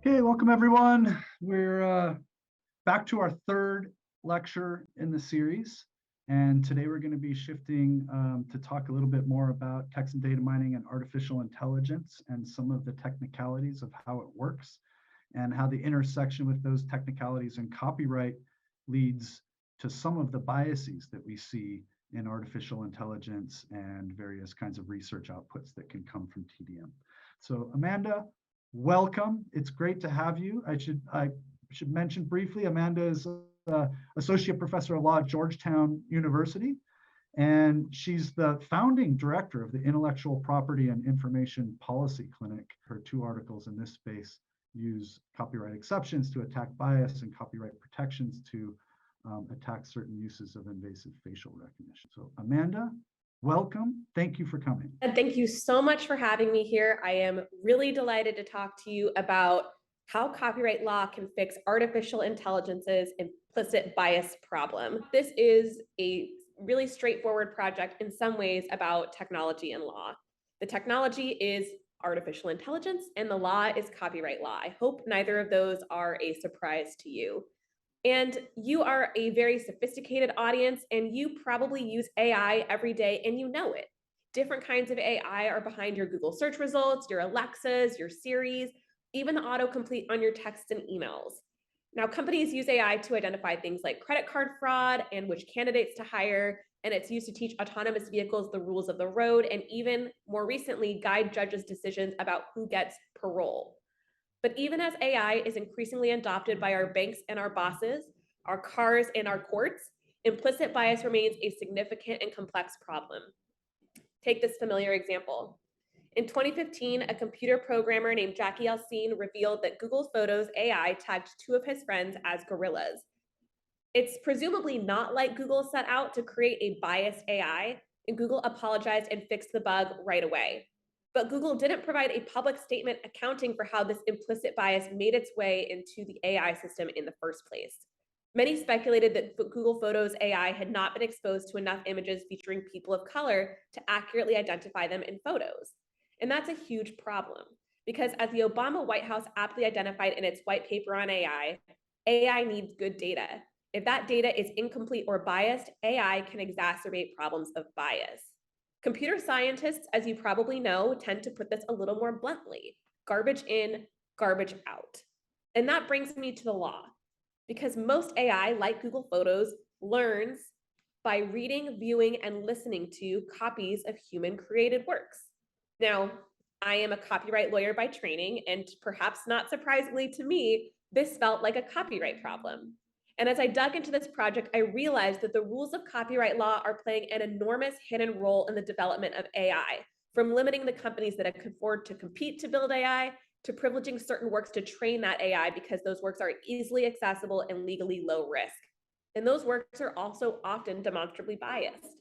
Okay, welcome everyone. We're back to our third lecture in the series. And today we're going to be shifting to talk a little bit more about text and data mining and artificial intelligence and some of the technicalities of how it works and how the intersection with those technicalities and copyright leads to some of the biases that we see in artificial intelligence and various kinds of research outputs that can come from TDM. So Amanda, welcome. It's great to have you. I should mention briefly, Amanda is Associate Professor of Law at Georgetown University, and she's the founding director of the Intellectual Property and Information Policy Clinic. Her two articles in this space use copyright exceptions to attack bias and copyright protections to attack certain uses of invasive facial recognition. So Amanda, welcome. Thank you for coming. And thank you so much for having me here. I am really delighted to talk to you about how copyright law can fix artificial intelligence's implicit bias problem. This is a really straightforward project in some ways about technology and law. The technology is artificial intelligence and the law is copyright law. I hope neither of those are a surprise to you. And you are a very sophisticated audience and you probably use AI every day and you know it. Different kinds of AI are behind your Google search results, your Alexas, your Siris, even the autocomplete on your texts and emails. Now, companies use AI to identify things like credit card fraud and which candidates to hire, and it's used to teach autonomous vehicles the rules of the road, and even more recently, guide judges' decisions about who gets parole. But even as AI is increasingly adopted by our banks and our bosses, our cars and our courts, implicit bias remains a significant and complex problem. Take this familiar example. In 2015, a computer programmer named Jackie Alcine revealed that Google Photos AI tagged two of his friends as gorillas. It's presumably not like Google set out to create a biased AI, and Google apologized and fixed the bug right away. But Google didn't provide a public statement accounting for how this implicit bias made its way into the AI system in the first place. Many speculated that Google Photos AI had not been exposed to enough images featuring people of color to accurately identify them in photos. And that's a huge problem because as the Obama White House aptly identified in its white paper on AI, AI needs good data. If that data is incomplete or biased, AI can exacerbate problems of bias. Computer scientists, as you probably know, tend to put this a little more bluntly: garbage in, garbage out. And that brings me to the law, because most AI, like Google Photos, learns by reading, viewing, and listening to copies of human-created works. Now, I am a copyright lawyer by training, and perhaps not surprisingly to me, this felt like a copyright problem. And as I dug into this project, I realized that the rules of copyright law are playing an enormous hidden role in the development of AI, from limiting the companies that can afford to compete to build AI, to privileging certain works to train that AI because those works are easily accessible and legally low risk. And those works are also often demonstrably biased.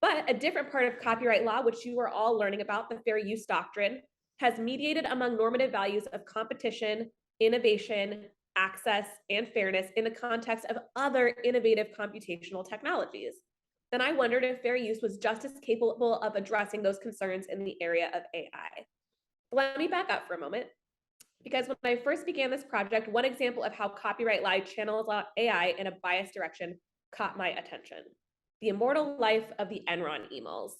But a different part of copyright law, which you are all learning about, the fair use doctrine, has mediated among normative values of competition, innovation, access, and fairness in the context of other innovative computational technologies. Then I wondered if fair use was just as capable of addressing those concerns in the area of AI. Let me back up for a moment, because when I first began this project, one example of how copyright law channels AI in a biased direction caught my attention: the immortal life of the Enron emails.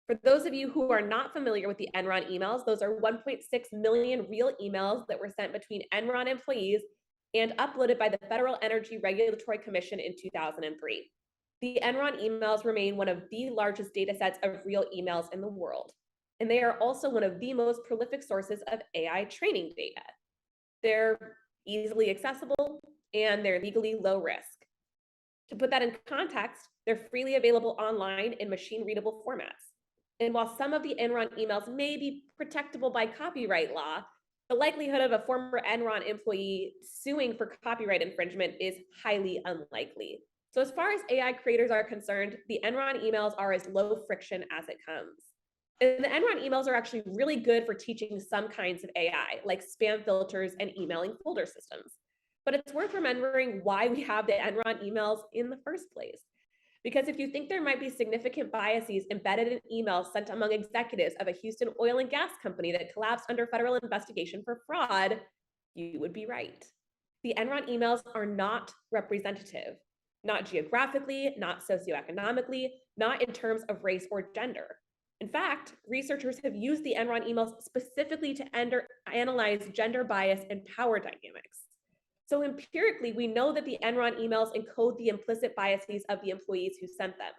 For those of you who are not familiar with the Enron emails, those are 1.6 million real emails that were sent between Enron employees and uploaded by the Federal Energy Regulatory Commission in 2003. The Enron emails remain one of the largest data sets of real emails in the world, and they are also one of the most prolific sources of AI training data. They're easily accessible and they're legally low risk. To put that in context, they're freely available online in machine-readable formats. And while some of the Enron emails may be protectable by copyright law, the likelihood of a former Enron employee suing for copyright infringement is highly unlikely. So as far as AI creators are concerned, the Enron emails are as low friction as it comes. And the Enron emails are actually really good for teaching some kinds of AI, like spam filters and emailing folder systems. But it's worth remembering why we have the Enron emails in the first place. Because if you think there might be significant biases embedded in emails sent among executives of a Houston oil and gas company that collapsed under federal investigation for fraud, You would be right. The Enron emails are not representative, not geographically, not socioeconomically, not in terms of race or gender. In fact, researchers have used the Enron emails specifically to analyze gender bias and power dynamics. So empirically, we know that the Enron emails encode the implicit biases of the employees who sent them.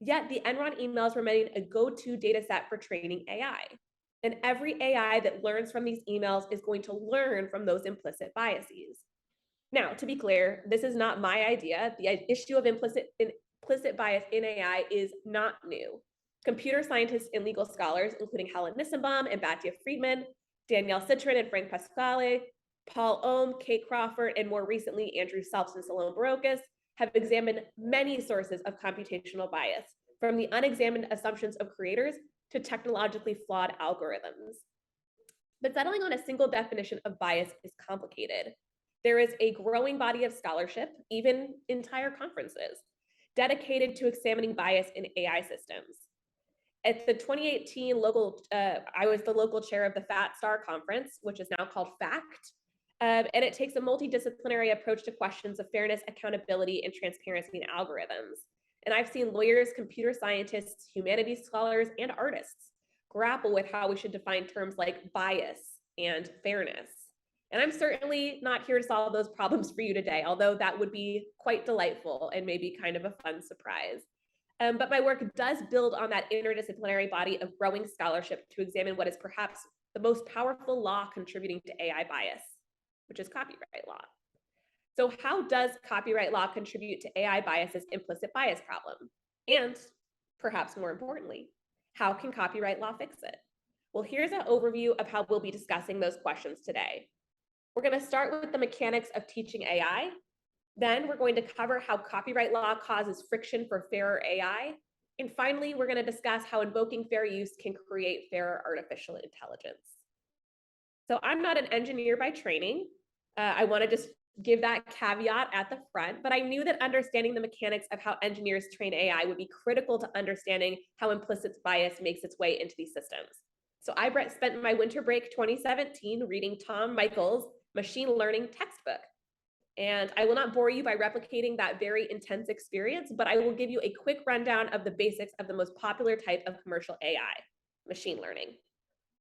Yet the Enron emails remain a go-to data set for training AI. And every AI that learns from these emails is going to learn from those implicit biases. Now, to be clear, this is not my idea. The issue of implicit bias in AI is not new. Computer scientists and legal scholars, including Helen Nissenbaum and Batya Friedman, Danielle Citrin and Frank Pasquale, Paul Ohm, Kate Crawford, and more recently, Andrew Selfs and Salome Barocas, have examined many sources of computational bias, from the unexamined assumptions of creators to technologically flawed algorithms. But settling on a single definition of bias is complicated. There is a growing body of scholarship, even entire conferences, dedicated to examining bias in AI systems. At the 2018 I was the local chair of the FAT-STAR conference, which is now called FACT, and it takes a multidisciplinary approach to questions of fairness, accountability, and transparency in algorithms. And I've seen lawyers, computer scientists, humanities scholars, and artists grapple with how we should define terms like bias and fairness. And I'm certainly not here to solve those problems for you today, although that would be quite delightful and maybe kind of a fun surprise. But my work does build on that interdisciplinary body of growing scholarship to examine what is perhaps the most powerful law contributing to AI bias, which is copyright law. So how does copyright law contribute to AI bias's implicit bias problem? And perhaps more importantly, how can copyright law fix it? Well, here's an overview of how we'll be discussing those questions today. We're going to start with the mechanics of teaching AI. Then we're going to cover how copyright law causes friction for fairer AI. And finally, we're going to discuss how invoking fair use can create fairer artificial intelligence. So I'm not an engineer by training. I want to just give that caveat at the front, but I knew that understanding the mechanics of how engineers train AI would be critical to understanding how implicit bias makes its way into these systems. So I spent my winter break 2017 reading Tom Michaels' machine learning textbook. And I will not bore you by replicating that very intense experience, but I will give you a quick rundown of the basics of the most popular type of commercial AI, machine learning.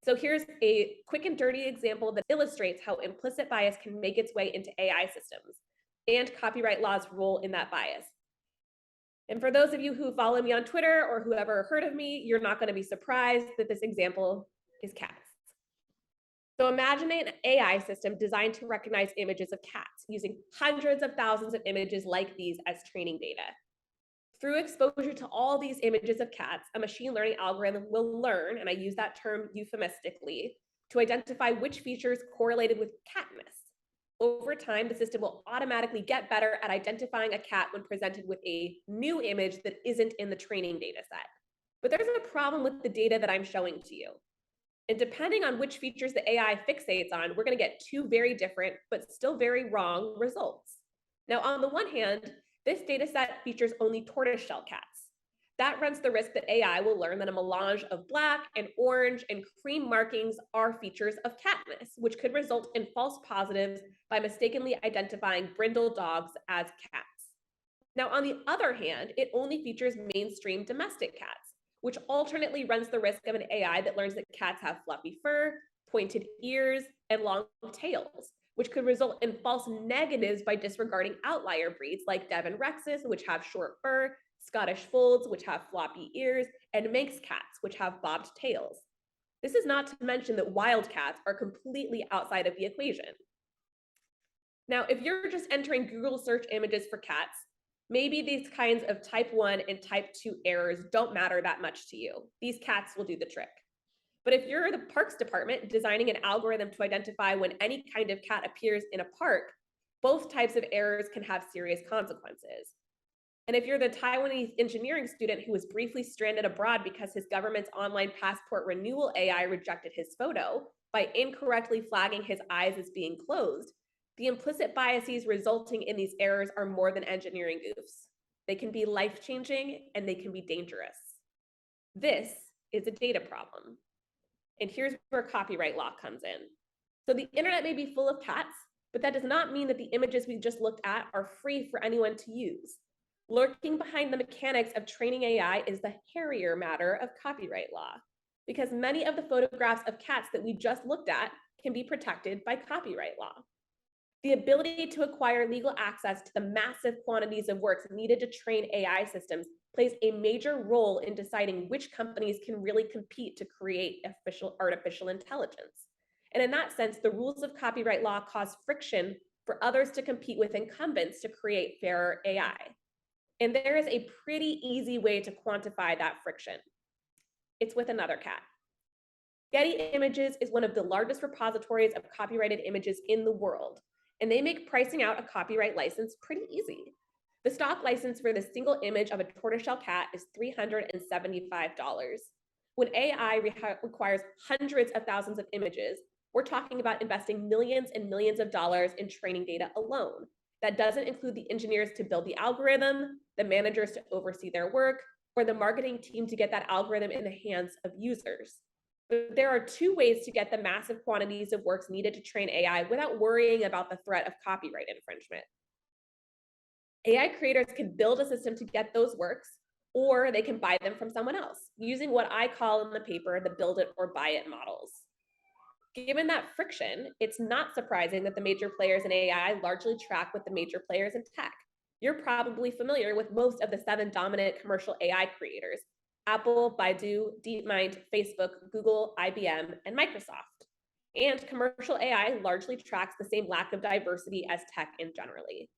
So here's a quick and dirty example that illustrates how implicit bias can make its way into AI systems and copyright law's role in that bias. And for those of you who follow me on Twitter or who ever heard of me, you're not going to be surprised that this example is cats. So imagine an AI system designed to recognize images of cats using hundreds of thousands of images like these as training data. Through exposure to all these images of cats, a machine learning algorithm will learn, and I use that term euphemistically, to identify which features correlated with catness. Over time, the system will automatically get better at identifying a cat when presented with a new image that isn't in the training data set. But there's a problem with the data that I'm showing to you. And depending on which features the AI fixates on, we're going to get two very different, but still very wrong results. Now, on the one hand, this data set features only tortoiseshell cats. That runs the risk that AI will learn that a melange of black and orange and cream markings are features of catness, which could result in false positives by mistakenly identifying brindle dogs as cats. Now, on the other hand, it only features mainstream domestic cats, which alternately runs the risk of an AI that learns that cats have fluffy fur, pointed ears, and long tails, which could result in false negatives by disregarding outlier breeds like Devon Rexes, which have short fur, Scottish Folds, which have floppy ears, and Manx cats, which have bobbed tails. This is not to mention that wild cats are completely outside of the equation. Now, if you're just entering Google search images for cats, maybe these kinds of type 1 and type 2 errors don't matter that much to you. These cats will do the trick. But if you're the parks department designing an algorithm to identify when any kind of cat appears in a park, both types of errors can have serious consequences. And if you're the Taiwanese engineering student who was briefly stranded abroad because his government's online passport renewal AI rejected his photo by incorrectly flagging his eyes as being closed, the implicit biases resulting in these errors are more than engineering goofs. They can be life-changing and they can be dangerous. This is a data problem. And here's where copyright law comes in. So the internet may be full of cats, but that does not mean that the images we just looked at are free for anyone to use. Lurking behind the mechanics of training AI is the hairier matter of copyright law, because many of the photographs of cats that we just looked at can be protected by copyright law. The ability to acquire legal access to the massive quantities of works needed to train AI systems plays a major role in deciding which companies can really compete to create artificial intelligence. And in that sense, the rules of copyright law cause friction for others to compete with incumbents to create fairer AI. And there is a pretty easy way to quantify that friction. It's with another cat. Getty Images is one of the largest repositories of copyrighted images in the world, and they make pricing out a copyright license pretty easy. The stock license for the single image of a tortoiseshell cat is $375. When AI requires hundreds of thousands of images, we're talking about investing millions and millions of dollars in training data alone. That doesn't include the engineers to build the algorithm, the managers to oversee their work, or the marketing team to get that algorithm in the hands of users. But there are two ways to get the massive quantities of works needed to train AI without worrying about the threat of copyright infringement. AI creators can build a system to get those works, or they can buy them from someone else, using what I call in the paper the build it or buy it models. Given that friction, it's not surprising that the major players in AI largely track with the major players in tech. You're probably familiar with most of the 7 dominant commercial AI creators: Apple, Baidu, DeepMind, Facebook, Google, IBM, and Microsoft. And commercial AI largely tracks the same lack of diversity as tech in generally.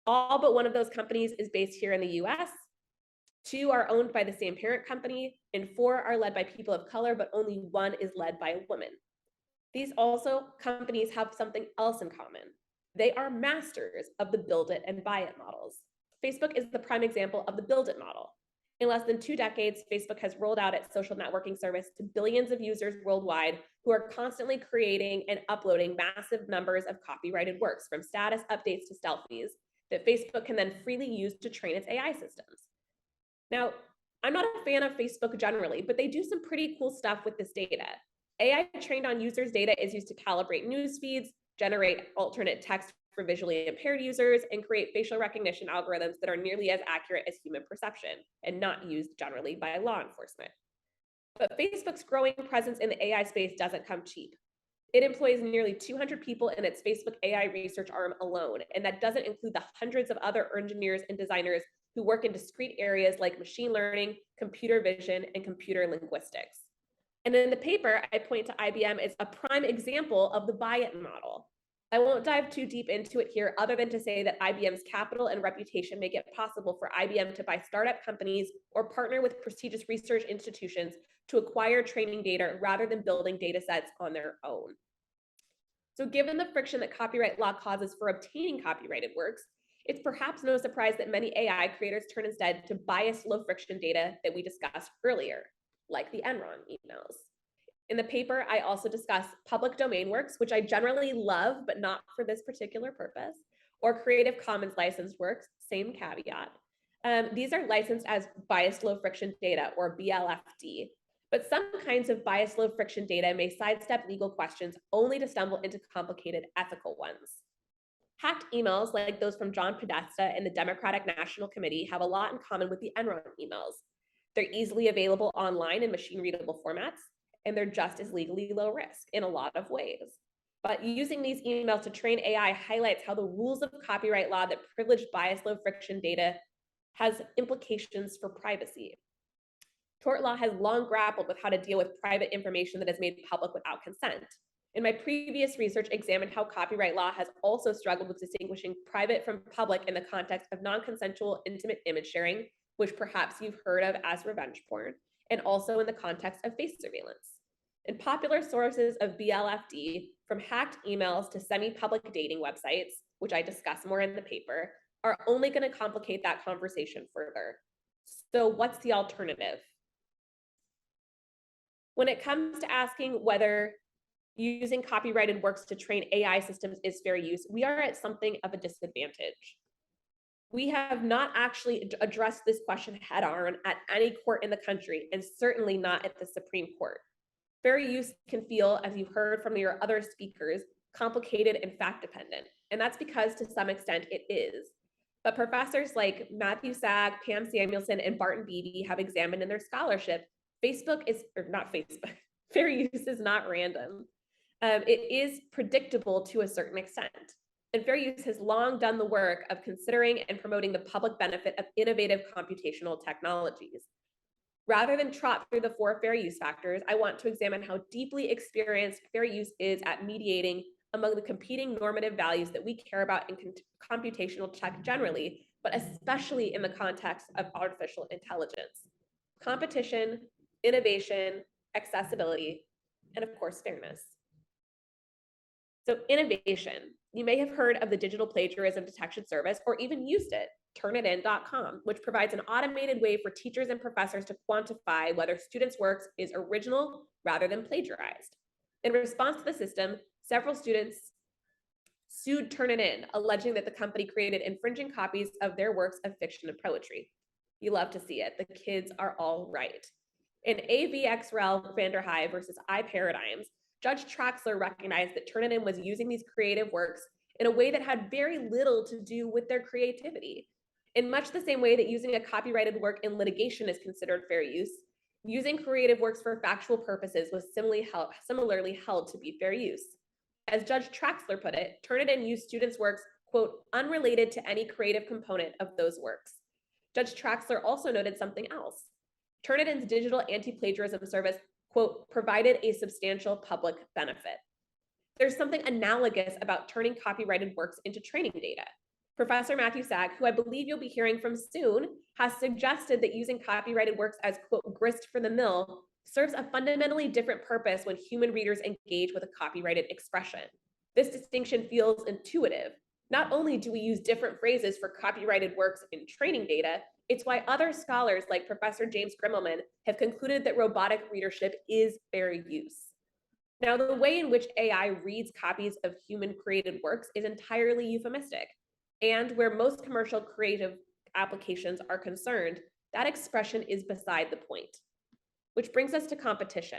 All but one of those companies is based here in the US. 2 are owned by the same parent company, and 4 are led by people of color, but only 1 is led by a woman. These companies have something else in common. They are masters of the build it and buy it models. Facebook is the prime example of the build it model. In less than 2 decades, Facebook has rolled out its social networking service to billions of users worldwide who are constantly creating and uploading massive numbers of copyrighted works, from status updates to selfies, that Facebook can then freely use to train its AI systems. Now, I'm not a fan of Facebook generally, but they do some pretty cool stuff with this data. AI trained on users' data is used to calibrate news feeds, generate alternate text for visually impaired users, and create facial recognition algorithms that are nearly as accurate as human perception and not used generally by law enforcement. But Facebook's growing presence in the AI space doesn't come cheap. It employs nearly 200 people in its Facebook AI research arm alone, and that doesn't include the hundreds of other engineers and designers who work in discrete areas like machine learning, computer vision, and computer linguistics. And in the paper, I point to IBM as a prime example of the buy-it model. I won't dive too deep into it here, other than to say that IBM's capital and reputation make it possible for IBM to buy startup companies or partner with prestigious research institutions to acquire training data rather than building data sets on their own. So given the friction that copyright law causes for obtaining copyrighted works, it's perhaps no surprise that many AI creators turn instead to biased low-friction data that we discussed earlier, like the Enron emails. In the paper, I also discuss public domain works, which I generally love, but not for this particular purpose, or Creative Commons licensed works, same caveat. These are licensed as biased low friction data, or BLFD, but some kinds of biased low friction data may sidestep legal questions only to stumble into complicated ethical ones. Hacked emails, like those from John Podesta and the Democratic National Committee, have a lot in common with the Enron emails. They're easily available online in machine-readable formats, and they're just as legally low risk in a lot of ways. But using these emails to train AI highlights how the rules of copyright law that privilege biased low friction data has implications for privacy. Tort law has long grappled with how to deal with private information that is made public without consent. And my previous research examined how copyright law has also struggled with distinguishing private from public in the context of non-consensual intimate image sharing, which perhaps you've heard of as revenge porn, and also in the context of face surveillance. And popular sources of BLFD, from hacked emails to semi-public dating websites, which I discuss more in the paper, are only going to complicate that conversation further. So what's the alternative? When it comes to asking whether using copyrighted works to train AI systems is fair use, we are at something of a disadvantage. We have not actually addressed this question head on at any court in the country, and certainly not at the Supreme Court. Fair use can feel, as you've heard from your other speakers, complicated and fact-dependent, and that's because to some extent it is. But professors like Matthew Sag, Pam Samuelson, and Barton Beebe have examined in their scholarship, fair use is not random. It is predictable to a certain extent. And fair use has long done the work of considering and promoting the public benefit of innovative computational technologies. Rather than trot through the 4 fair use factors, I want to examine how deeply experienced fair use is at mediating among the competing normative values that we care about in computational tech generally, but especially in the context of artificial intelligence. Competition, innovation, accessibility, and of course, fairness. So innovation, you may have heard of the digital plagiarism detection service or even used it, Turnitin.com, which provides an automated way for teachers and professors to quantify whether students' work is original rather than plagiarized. In response to the system, several students sued Turnitin, alleging that the company created infringing copies of their works of fiction and poetry. You love to see it. The kids are all right. In AVXREL Vanderhyde versus iParadigms, Judge Traxler recognized that Turnitin was using these creative works in a way that had very little to do with their creativity. In much the same way that using a copyrighted work in litigation is considered fair use, using creative works for factual purposes was similarly held to be fair use. As Judge Traxler put it, Turnitin used students' works, quote, unrelated to any creative component of those works. Judge Traxler also noted something else. Turnitin's digital anti-plagiarism service, quote, provided a substantial public benefit. There's something analogous about turning copyrighted works into training data. Professor Matthew Sag, who I believe you'll be hearing from soon, has suggested that using copyrighted works as, quote, grist for the mill serves a fundamentally different purpose when human readers engage with a copyrighted expression. This distinction feels intuitive. Not only do we use different phrases for copyrighted works in training data, it's why other scholars like Professor James Grimmelman have concluded that robotic readership is fair use. Now, the way in which AI reads copies of human created works is entirely euphemistic. And where most commercial creative applications are concerned, that expression is beside the point. Which brings us to competition.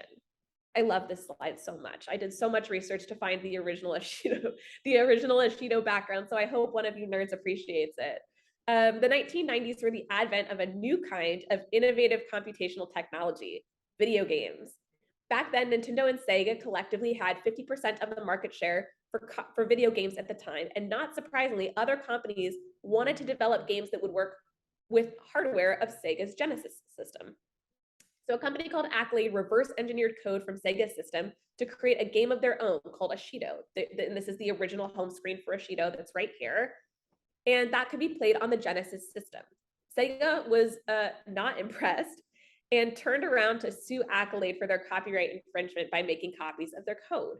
I love this slide so much. I did so much research to find the original Ashido background, so I hope one of you nerds appreciates it. The 1990s were the advent of a new kind of innovative computational technology, video games. Back then, Nintendo and Sega collectively had 50% of the market share for video games at the time, and not surprisingly, other companies wanted to develop games that would work with hardware of Sega's Genesis system. So a company called Accolade reverse engineered code from Sega's system to create a game of their own called Ashido. And this is the original home screen for Ashido that's right here. And that could be played on the Genesis system. Sega was not impressed and turned around to sue Accolade for their copyright infringement by making copies of their code.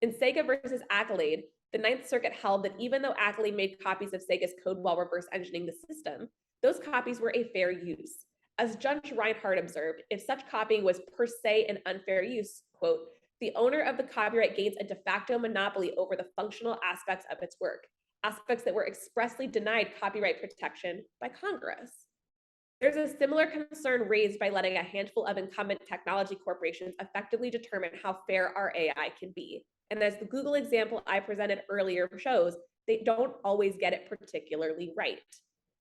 In Sega versus Accolade, the Ninth Circuit held that even though Accolade made copies of Sega's code while reverse engineering the system, those copies were a fair use. As Judge Reinhardt observed, if such copying was per se an unfair use, quote, the owner of the copyright gains a de facto monopoly over the functional aspects of its work, aspects that were expressly denied copyright protection by Congress. There's a similar concern raised by letting a handful of incumbent technology corporations effectively determine how fair our AI can be. And as the Google example I presented earlier shows, they don't always get it particularly right.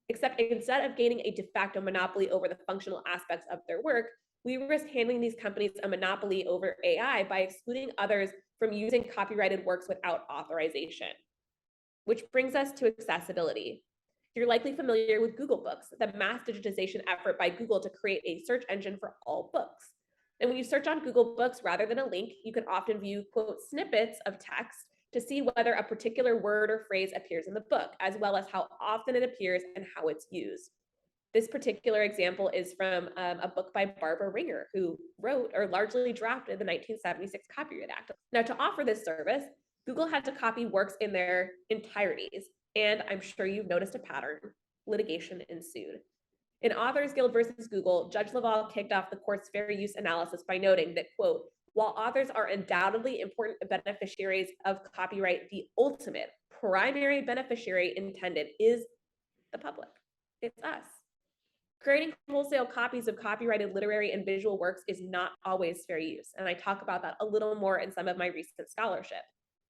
Except instead of gaining a de facto monopoly over the functional aspects of their work, we risk handing these companies a monopoly over AI by excluding others from using copyrighted works without authorization. Which brings us to accessibility. You're likely familiar with Google Books, the mass digitization effort by Google to create a search engine for all books. And when you search on Google Books rather than a link, you can often view, quote, snippets of text to see whether a particular word or phrase appears in the book, as well as how often it appears and how it's used. This particular example is from a book by Barbara Ringer, who wrote or largely drafted the 1976 Copyright Act. Now, to offer this service, Google had to copy works in their entireties, and I'm sure you've noticed a pattern. Litigation ensued. In Authors Guild versus Google, Judge Laval kicked off the court's fair use analysis by noting that, quote, while authors are undoubtedly important beneficiaries of copyright, the ultimate primary beneficiary intended is the public. It's us. Creating wholesale copies of copyrighted literary and visual works is not always fair use, and I talk about that a little more in some of my recent scholarship.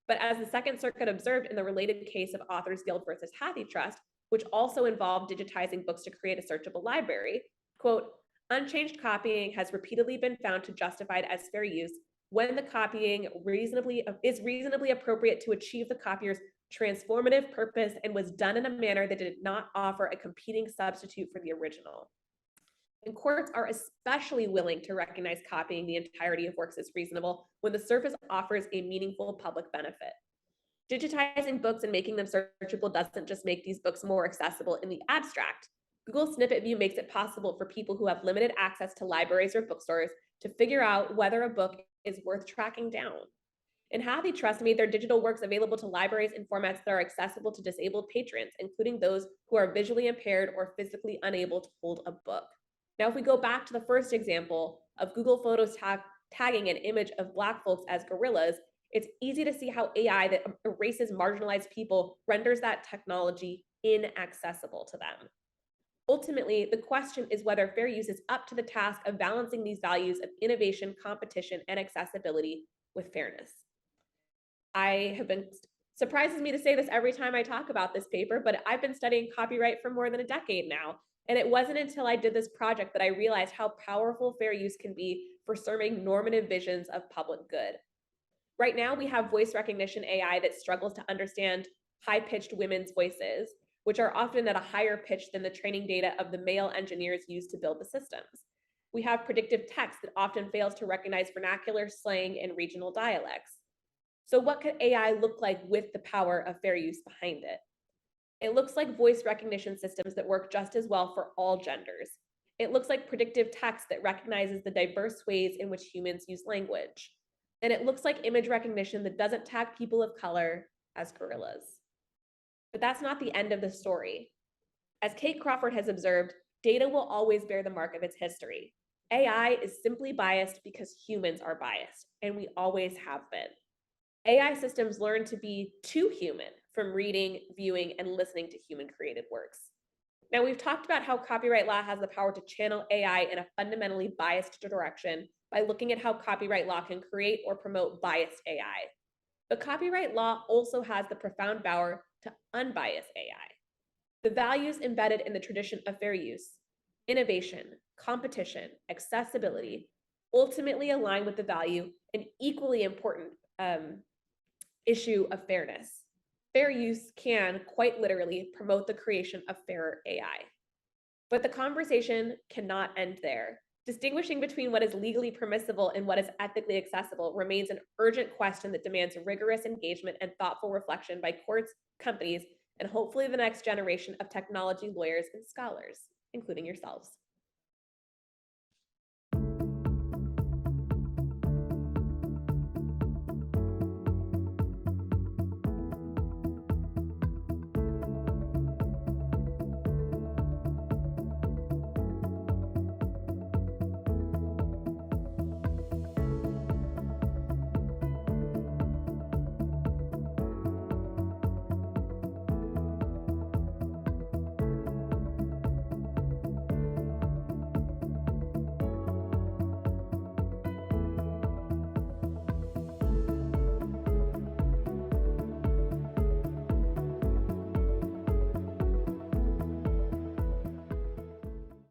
But as the Second Circuit observed in the related case of Authors Guild versus HathiTrust, which also involved digitizing books to create a searchable library, quote, unchanged copying has repeatedly been found to justified as fair use when the copying is reasonably appropriate to achieve the copier's transformative purpose and was done in a manner that did not offer a competing substitute for the original. And courts are especially willing to recognize copying the entirety of works as reasonable when the service offers a meaningful public benefit. Digitizing books and making them searchable doesn't just make these books more accessible in the abstract. Google Snippet View makes it possible for people who have limited access to libraries or bookstores to figure out whether a book is worth tracking down. And HathiTrust made their digital works available to libraries in formats that are accessible to disabled patrons, including those who are visually impaired or physically unable to hold a book. Now, if we go back to the first example of Google Photos tagging an image of Black folks as gorillas, it's easy to see how AI that erases marginalized people renders that technology inaccessible to them. Ultimately, the question is whether fair use is up to the task of balancing these values of innovation, competition, and accessibility with fairness. Surprises me to say this every time I talk about this paper, but I've been studying copyright for more than a decade now. And it wasn't until I did this project that I realized how powerful fair use can be for serving normative visions of public good. Right now, we have voice recognition AI that struggles to understand high-pitched women's voices, which are often at a higher pitch than the training data of the male engineers used to build the systems. We have predictive text that often fails to recognize vernacular, slang, and regional dialects. So what could AI look like with the power of fair use behind it? It looks like voice recognition systems that work just as well for all genders. It looks like predictive text that recognizes the diverse ways in which humans use language. And it looks like image recognition that doesn't tag people of color as gorillas. But that's not the end of the story. As Kate Crawford has observed, data will always bear the mark of its history. AI is simply biased because humans are biased, and we always have been. AI systems learn to be too human from reading, viewing, and listening to human-created works. Now, we've talked about how copyright law has the power to channel AI in a fundamentally biased direction by looking at how copyright law can create or promote biased AI. But copyright law also has the profound power to unbias AI. The values embedded in the tradition of fair use, innovation, competition, accessibility, ultimately align with the value and equally important issue of fairness. Fair use can, quite literally, promote the creation of fairer AI. But the conversation cannot end there. Distinguishing between what is legally permissible and what is ethically accessible remains an urgent question that demands rigorous engagement and thoughtful reflection by courts, companies, and hopefully the next generation of technology lawyers and scholars, including yourselves.